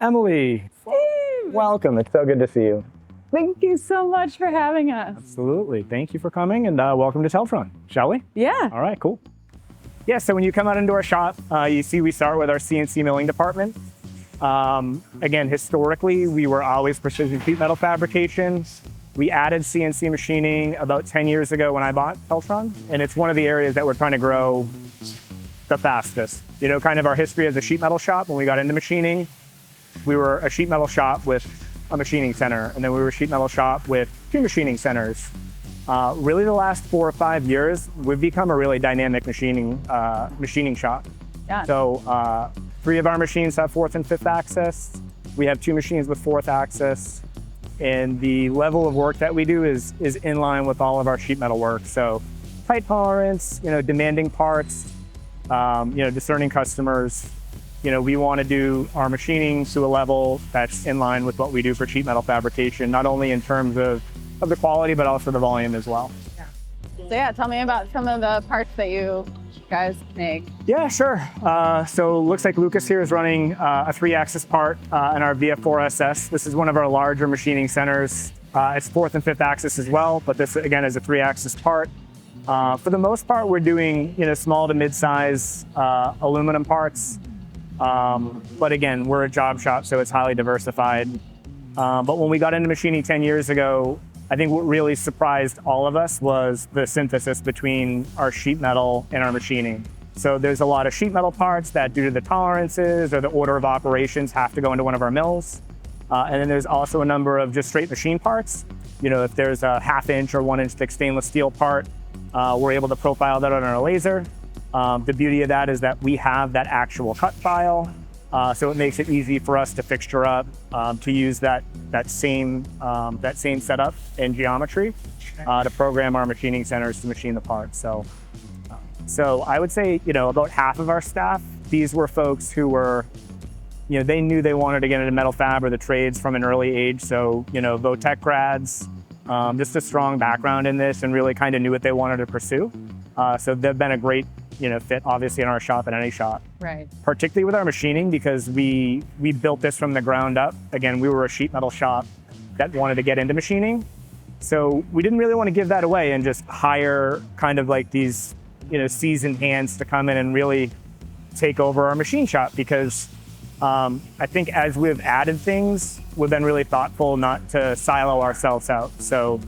Emily, Steve! welcome. It's so good to see you. Thank you so much for having us. Absolutely. Thank you for coming and welcome to Teltron, shall we? Yeah. All right, cool. Yeah, so when you come out into our shop, you see we start with our CNC milling department. Again, historically, we were always precision sheet metal fabrication. We added CNC machining about 10 years ago when I bought Teltron, and it's one of the areas that we're trying to grow the fastest. You know, kind of our history as a sheet metal shop, when we got into machining, we were a sheet metal shop with a machining center, and then we were a sheet metal shop with 2 machining centers. Really the last 4 or 5 years, we've become a really dynamic machining shop. Yeah. So 3 of our machines have 4th and 5th axis. We have 2 machines with 4th axis. And the level of work that we do is in line with all of our sheet metal work. So tight tolerance, demanding parts, discerning customers. We want to do our machining to a level that's in line with what we do for sheet metal fabrication, not only in terms of the quality, but also the volume as well. Yeah. So yeah, tell me about some of the parts that you guys make. Yeah, sure. So looks like Lucas here is running a 3-axis part in our VF4SS. This is one of our larger machining centers. It's 4th and 5th axis as well, but this again is a 3-axis part. For the most part, we're doing small to mid-size aluminum parts. But again, we're a job shop, so it's highly diversified. But when we got into machining 10 years ago, I think what really surprised all of us was the synthesis between our sheet metal and our machining. So there's a lot of sheet metal parts that, due to the tolerances or the order of operations, have to go into one of our mills. And then there's also a number of just straight machine parts. If there's a 1/2 inch or 1 inch thick stainless steel part, we're able to profile that on our laser. The beauty of that is that we have that actual cut file. So it makes it easy for us to fixture up, to use that same setup and geometry to program our machining centers to machine the parts. So I would say, about half of our staff, these were folks who were, they knew they wanted to get into metal fab or the trades from an early age. So, Votech grads, just a strong background in this and really kind of knew what they wanted to pursue. So they've been a great fit obviously in our shop and any shop. Right. Particularly with our machining, because we built this from the ground up. Again, we were a sheet metal shop that wanted to get into machining. So we didn't really want to give that away and just hire kind of like these, seasoned hands to come in and really take over our machine shop, because I think as we've added things, we've been really thoughtful not to silo ourselves out. So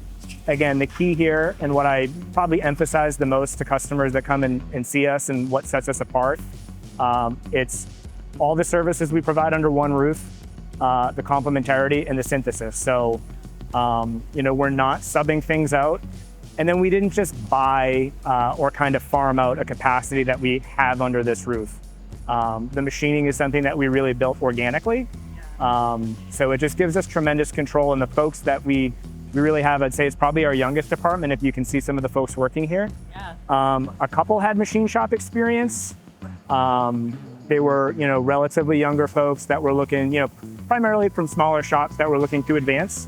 again, the key here, and what I probably emphasize the most to customers that come and see us and what sets us apart, it's all the services we provide under one roof, the complementarity and the synthesis. So, we're not subbing things out. And then we didn't just buy or kind of farm out a capacity that we have under this roof. The machining is something that we really built organically. So it just gives us tremendous control, and the folks that we really have, I'd say it's probably our youngest department, if you can see some of the folks working here. Yeah. A couple had machine shop experience. They were, relatively younger folks that were looking, primarily from smaller shops that were looking to advance.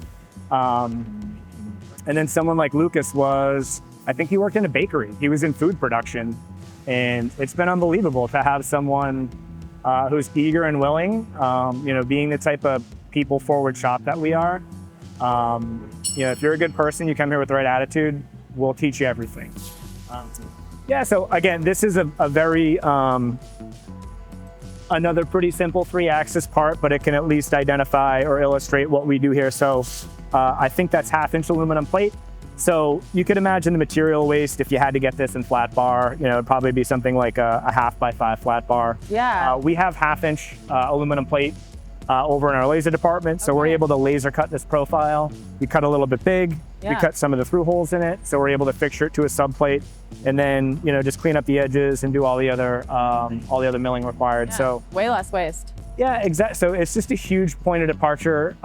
And then someone like Lucas I think he worked in a bakery. He was in food production. And it's been unbelievable to have someone who's eager and willing, being the type of people forward shop that we are. If you're a good person, you come here with the right attitude, we'll teach you everything. So again, this is a very, another pretty simple 3-axis part, but it can at least identify or illustrate what we do here. So I think that's 1/2 inch aluminum plate. So you could imagine the material waste if you had to get this in flat bar, it'd probably be something like a 1/2 by 5 flat bar. Yeah. We have 1/2 inch aluminum plate over in our laser department. So we're able to laser cut this profile. We cut a little bit big. Yeah. We cut some of the through holes in it. So we're able to fixture it to a subplate and then, just clean up the edges and do all the other milling required. Yeah. So way less waste. Yeah, exactly. So it's just a huge point of departure.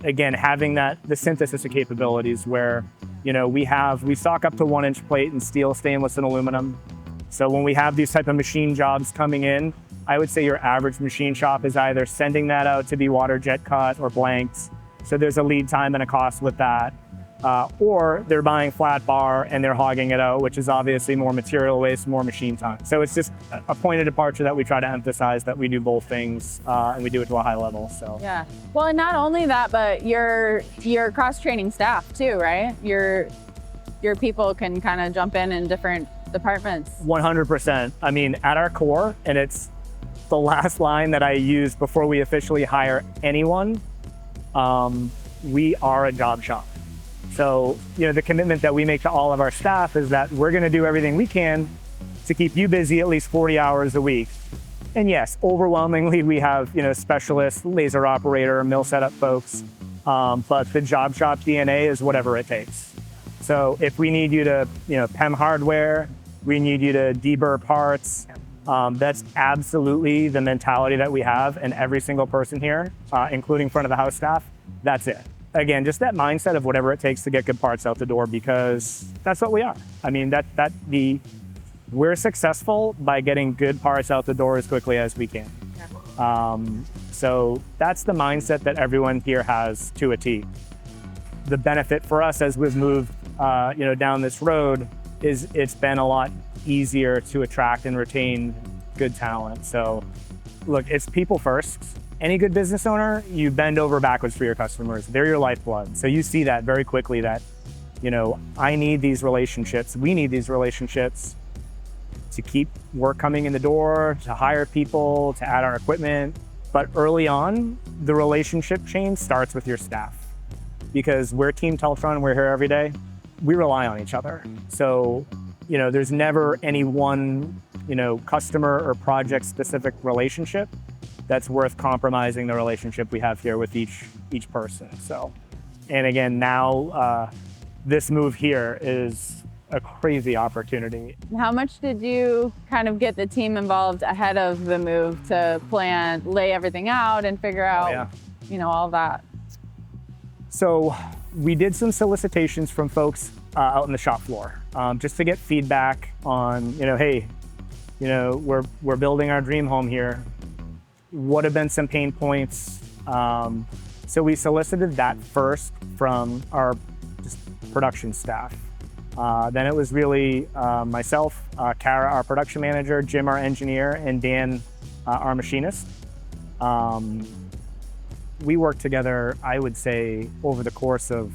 Again, having the synthesis of capabilities where, we stock up to 1 inch plate in steel, stainless, and aluminum. So when we have these type of machine jobs coming in, I would say your average machine shop is either sending that out to be water jet cut or blanked. So there's a lead time and a cost with that. or they're buying flat bar and they're hogging it out, which is obviously more material waste, more machine time. So it's just a point of departure that we try to emphasize that we do both things and we do it to a high level. So yeah. Well, and not only that, but you're cross-training staff too, right? Your people can kind of jump in different departments. 100%. I mean, at our core, and it's the last line that I use before we officially hire anyone, we are a job shop. So, the commitment that we make to all of our staff is that we're going to do everything we can to keep you busy at least 40 hours a week. And yes, overwhelmingly, we have, specialists, laser operator, mill setup folks, but the job shop DNA is whatever it takes. So if we need you to, PEM hardware, we need you to deburr parts, that's absolutely the mentality that we have, and every single person here, including front of the house staff, that's it. Again, just that mindset of whatever it takes to get good parts out the door, because that's what we are. I mean, we're successful by getting good parts out the door as quickly as we can. So that's the mindset that everyone here has to a T. The benefit for us as we've moved, down this road is it's been a lot easier to attract and retain good talent. So look, it's people first. Any good business owner, you bend over backwards for your customers. They're your lifeblood. So you see that very quickly that, I need these relationships. We need these relationships to keep work coming in the door, to hire people, to add our equipment. But early on, the relationship chain starts with your staff, because we're Team Teltron, we're here every day. We rely on each other. So, there's never any one, customer or project specific relationship that's worth compromising the relationship we have here with each person. So, and again, now this move here is a crazy opportunity. How much did you kind of get the team involved ahead of the move to plan, lay everything out and figure out, all that? So we did some solicitations from folks out on the shop floor, just to get feedback on, hey, we're building our dream home here. What have been some pain points? So we solicited that first from our just production staff. Then it was really myself, Kara, our production manager, Jim, our engineer, and Dan, our machinist. We worked together, I would say, over the course of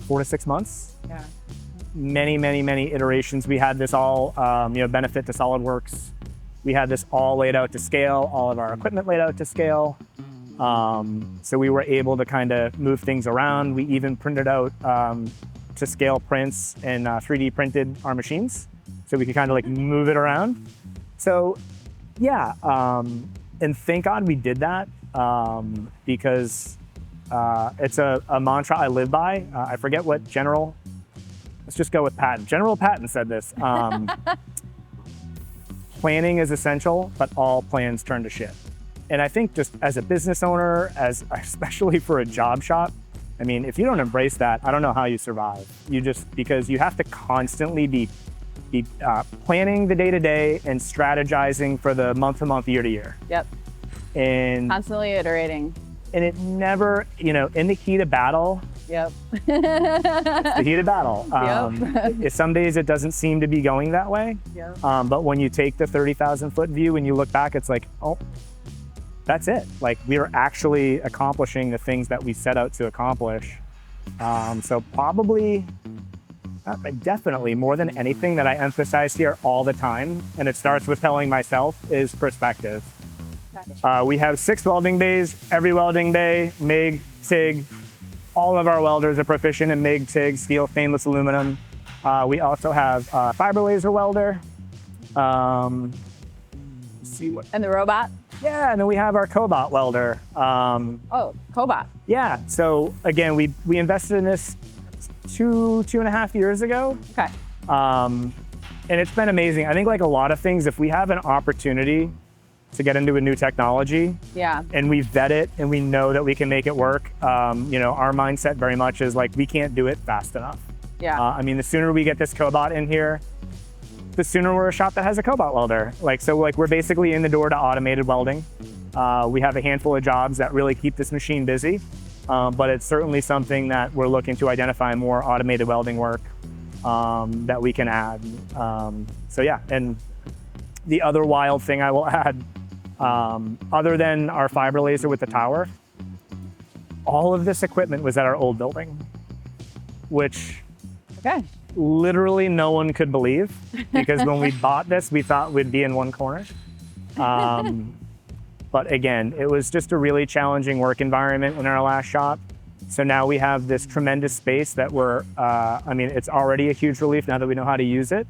4 to 6 months. Yeah. Many iterations. We had this all, benefit to SolidWorks. We had this all laid out to scale, all of our equipment laid out to scale. So we were able to kind of move things around. We even printed out to scale prints and 3D printed our machines, so we could kind of move it around. So yeah, and thank God we did that, because it's a mantra I live by. I forget what let's just go with Patton. General Patton said this. Planning is essential, but all plans turn to shit. And I think just as a business owner, especially for a job shop, I mean, if you don't embrace that, I don't know how you survive. Because you have to constantly be planning the day-to-day and strategizing for the month-to-month, year-to-year. Yep. And constantly iterating. And it never, in the heat of battle. Yep. It's the heat of battle. Some days it doesn't seem to be going that way. Yep. But when you take the 30,000-foot view and you look back, it's like, oh, that's it. We are actually accomplishing the things that we set out to accomplish. So probably, definitely more than anything that I emphasize here all the time, and it starts with telling myself, is perspective. We have 6 welding bays. Every welding bay, MIG, TIG. All of our welders are proficient in MIG, TIG, steel, stainless, aluminum. We also have a fiber laser welder. And the robot? Yeah, and then we have our Cobot welder. Oh, Cobot. Yeah, so again, we invested in this two and a half years ago. Okay. And it's been amazing. I think like a lot of things, if we have an opportunity to get into a new technology, and we vet it and we know that we can make it work, our mindset very much is we can't do it fast enough. Yeah. I mean, the sooner we get this Cobot in here, the sooner we're a shop that has a Cobot welder. We're basically in the door to automated welding. We have a handful of jobs that really keep this machine busy. but it's certainly something that we're looking to identify more automated welding work that we can add. So yeah, and the other wild thing I will add, other than our fiber laser with the tower, all of this equipment was at our old building, which literally no one could believe, because when we bought this, we thought we'd be in one corner. But again, it was just a really challenging work environment in our last shop. So now we have this tremendous space that we're, I mean, it's already a huge relief now that we know how to use it.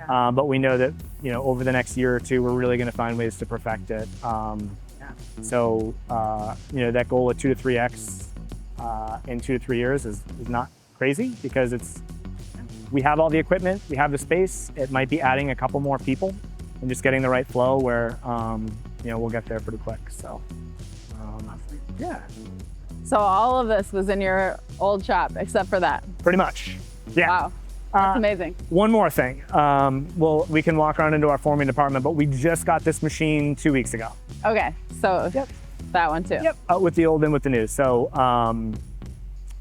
But we know that, you know, over the next year or two, we're really going to find ways to perfect it. So, you know, that goal of 2 to 3x in 2 to 3 years is not crazy, because we have all the equipment, we have the space. It might be adding a couple more people and just getting the right flow where, you know, we'll get there pretty quick. So, yeah. So all of this was in your old shop, except for that? Pretty much, yeah. Wow, that's amazing. One more thing. Well, we can walk around into our forming department, but we just got this machine 2 weeks ago. Okay, so that one too. Yep, with the old and with the new. So,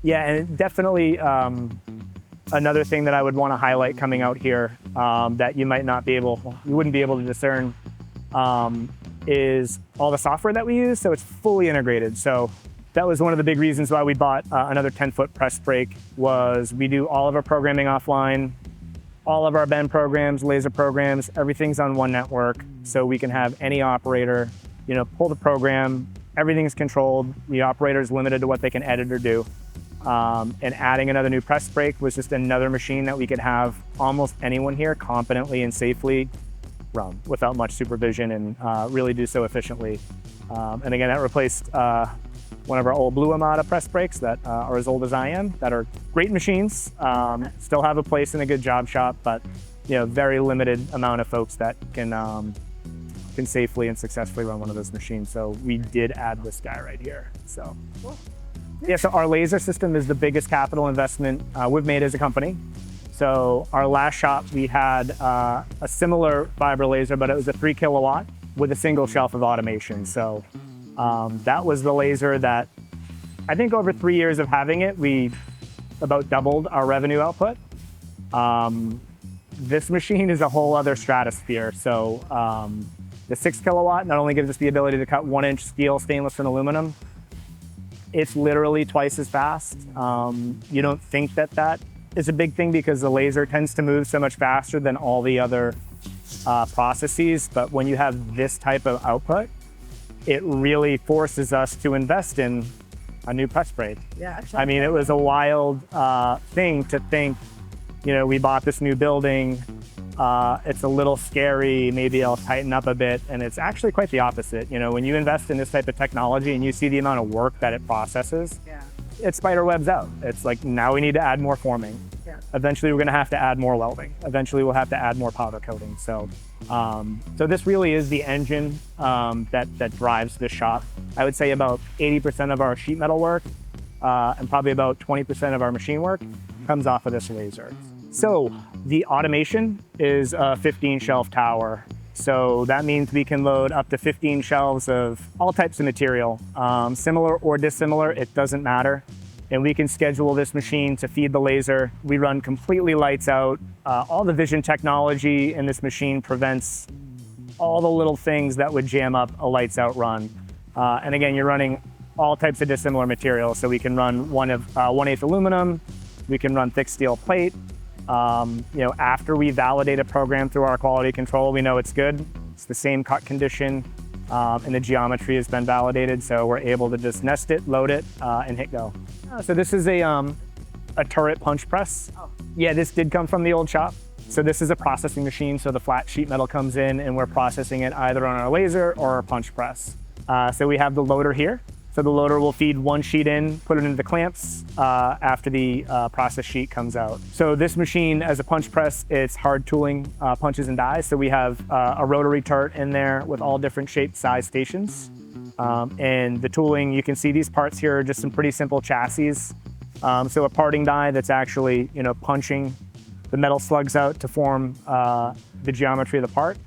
yeah, and definitely another thing that I would want to highlight coming out here that you wouldn't be able to discern is all the software that we use. So it's fully integrated. So that was one of the big reasons why we bought another 10-foot press brake. Was we do all of our programming offline, all of our bend programs, laser programs, everything's on one network. So we can have any operator, you know, pull the program, everything's controlled. The operator is limited to what they can edit or do. And adding another new press brake was just another machine that we could have almost anyone here competently and safely run without much supervision, and really do so efficiently. And again, that replaced one of our old Blue Armada press brakes that are as old as I am, that are great machines, still have a place in a good job shop, but you know, very limited amount of folks that can safely and successfully run one of those machines. So we did add this guy right here. So yeah, so our laser system is the biggest capital investment we've made as a company. So our last shop, we had a similar fiber laser, but it was a 3 kilowatt with a single shelf of automation. So that was the laser that I think over 3 years of having it, we about doubled our revenue output. This machine is a whole other stratosphere. So the 6 kilowatt not only gives us the ability to cut 1-inch steel, stainless, and aluminum, it's literally twice as fast. You don't think that is a big thing because the laser tends to move so much faster than all the other processes. But when you have this type of output, it really forces us to invest in a new press brake. Yeah, I mean, it was a wild thing to think, you know, we bought this new building, it's a little scary, maybe I'll tighten up a bit. And it's actually quite the opposite. You know, when you invest in this type of technology and you see the amount of work that it processes, it spider webs out. It's like, now we need to add more forming. Eventually we're gonna have to add more welding. Eventually we'll have to add more powder coating. So, so this really is the engine that drives this shop. I would say about 80% of our sheet metal work and probably about 20% of our machine work comes off of this laser. So the automation is a 15 shelf tower. So that means we can load up to 15 shelves of all types of material, similar or dissimilar, it doesn't matter. And we can schedule this machine to feed the laser. We run completely lights out. All the vision technology in this machine prevents all the little things that would jam up a lights out run. And again, you're running all types of dissimilar materials. So we can run 1/8 aluminum, we can run thick steel plate. You know, after we validate a program through our quality control, we know it's good. It's the same cut condition, and the geometry has been validated. So we're able to just nest it, load it, and hit go. So this is a turret punch press. Yeah, this did come from the old shop. So this is a processing machine. So the flat sheet metal comes in and we're processing it either on our laser or our punch press. So we have the loader here. So the loader will feed one sheet in, put it into the clamps after the process sheet comes out. So this machine, as a punch press, it's hard tooling punches and dies. So we have a rotary turret in there with all different shape, size stations. And the tooling, you can see these parts here are just some pretty simple chassis. So a parting die that's actually, you know, punching the metal slugs out to form the geometry of the part.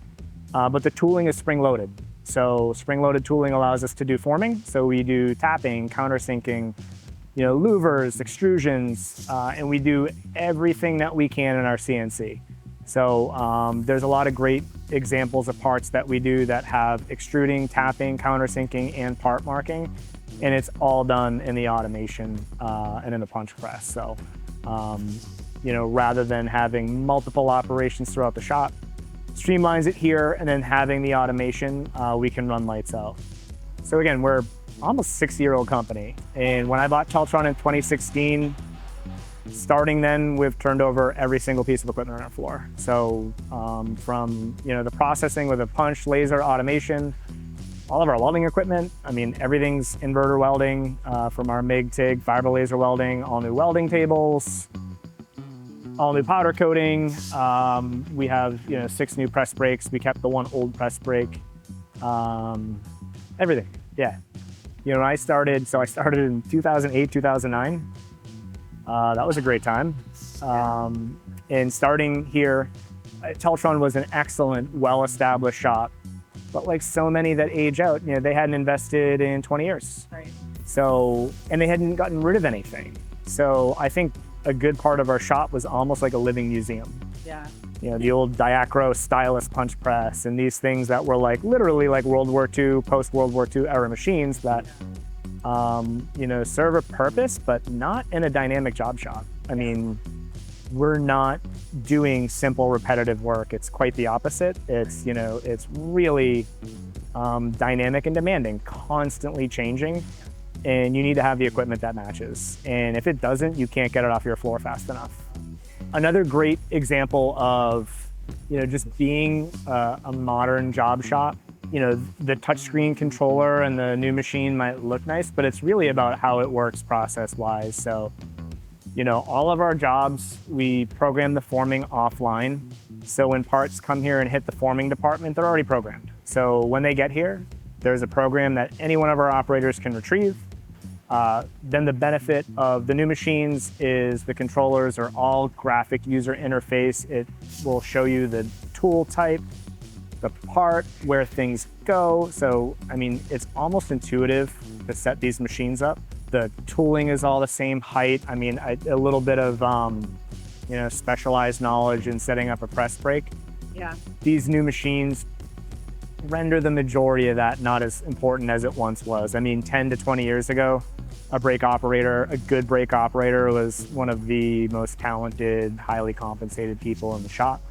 But the tooling is spring-loaded. So spring-loaded tooling allows us to do forming. So we do tapping, countersinking, louvers, extrusions, and we do everything that we can in our CNC. So there's a lot of great examples of parts that we do that have extruding, tapping, countersinking, and part marking, and it's all done in the automation and in the punch press. So, rather than having multiple operations throughout the shop, streamlines it here, and then having the automation, we can run lights out. So again, we're almost 6-year-old company, and when I bought Teltron in 2016, starting then, we've turned over every single piece of equipment on our floor. So from the processing with a punch, laser, automation, all of our welding equipment. I mean, everything's inverter welding from our MIG, TIG, fiber laser welding, all new welding tables, all new powder coating. We have 6 new press brakes. We kept the one old press brake. Everything, yeah. When I started in 2008, 2009. That was a great time. And starting here, Teltron was an excellent, well-established shop. But like so many that age out, they hadn't invested in 20 years. Right. So, and they hadn't gotten rid of anything. So I think a good part of our shop was almost like a living museum. Yeah. The old Diacro stylus punch press and these things that were like literally like World War II, post-World War II era machines that serve a purpose, but not in a dynamic job shop. I mean, we're not doing simple repetitive work. It's quite the opposite. It's, it's really dynamic and demanding, constantly changing, and you need to have the equipment that matches. And if it doesn't, you can't get it off your floor fast enough. Another great example of, just being a modern job shop, the touchscreen controller and the new machine might look nice, but it's really about how it works process-wise. So, all of our jobs, we program the forming offline. So when parts come here and hit the forming department, they're already programmed. So when they get here, there's a program that any one of our operators can retrieve. Then the benefit of the new machines is the controllers are all graphic user interface. It will show you the tool type, the part, where things go. So, I mean, it's almost intuitive to set these machines up. The tooling is all the same height. I mean, a little bit of, specialized knowledge in setting up a press brake. Yeah. These new machines render the majority of that not as important as it once was. I mean, 10 to 20 years ago, a good brake operator was one of the most talented, highly compensated people in the shop.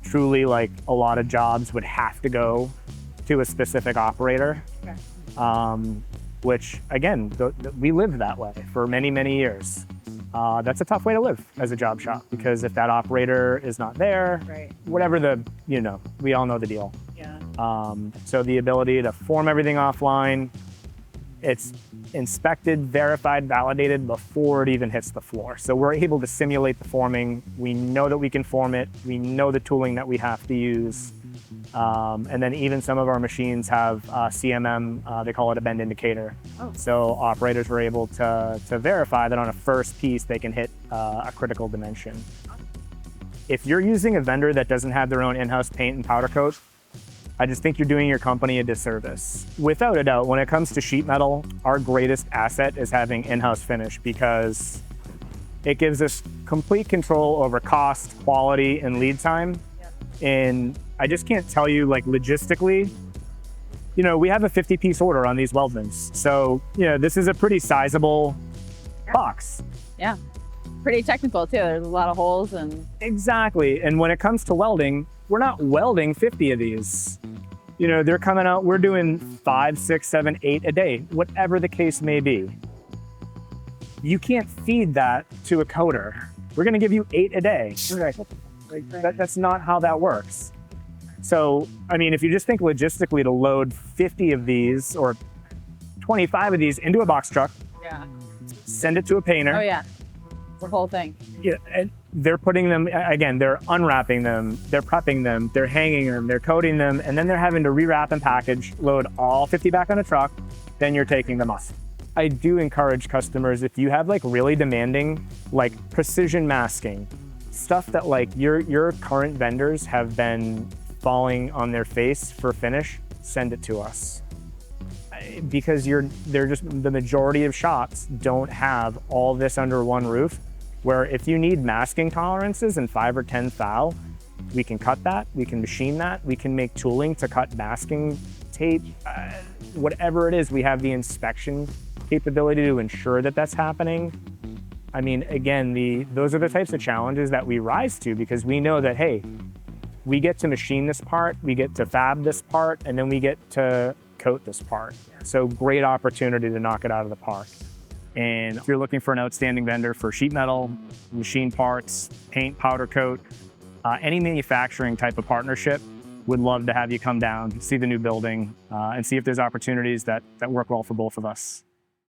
Truly, like, a lot of jobs would have to go to a specific operator, which, again, we lived that way for many, many years. That's a tough way to live as a job shop, because if that operator is not there, right, whatever we all know the deal. Yeah. So the ability to form everything offline, it's inspected, verified, validated before it even hits the floor. So we're able to simulate the forming. We know that we can form it. We know the tooling that we have to use. And then even some of our machines have CMM, they call it a bend indicator. Oh. So operators were able to verify that on a first piece, they can hit a critical dimension. If you're using a vendor that doesn't have their own in-house paint and powder coat, I just think you're doing your company a disservice. Without a doubt, when it comes to sheet metal, our greatest asset is having in-house finish, because it gives us complete control over cost, quality, and lead time. Yep. And I just can't tell you, like, logistically, we have a 50-piece order on these weldments. So, this is a pretty sizable box. Yeah. Pretty technical too. There's a lot of holes and. Exactly. And when it comes to welding, we're not welding 50 of these. They're coming out, we're doing 5, 6, 7, 8 a day, whatever the case may be. You can't feed that to a coder. We're going to give you 8 a day. That's not how that works. So, I mean, if you just think logistically to load 50 of these or 25 of these into a box truck, Yeah. send it to a painter. Oh yeah. The whole thing. Yeah, and they're putting them, again, they're unwrapping them, they're prepping them, they're hanging them, they're coating them, and then they're having to rewrap and package, load all 50 back on a truck, then you're taking them off. I do encourage customers, if you have like really demanding, like precision masking, stuff that like your current vendors have been falling on their face for finish, send it to us. because the majority of shops don't have all this under one roof, where if you need masking tolerances in 5 or 10 thou, we can cut that, we can machine that, we can make tooling to cut masking tape, whatever it is, we have the inspection capability to ensure that that's happening. I mean, again, those are the types of challenges that we rise to, because we know that, hey, we get to machine this part, we get to fab this part, and then we get to coat this part. So great opportunity to knock it out of the park. And if you're looking for an outstanding vendor for sheet metal, machine parts, paint, powder coat, any manufacturing type of partnership, would love to have you come down, see the new building, and see if there's opportunities that work well for both of us.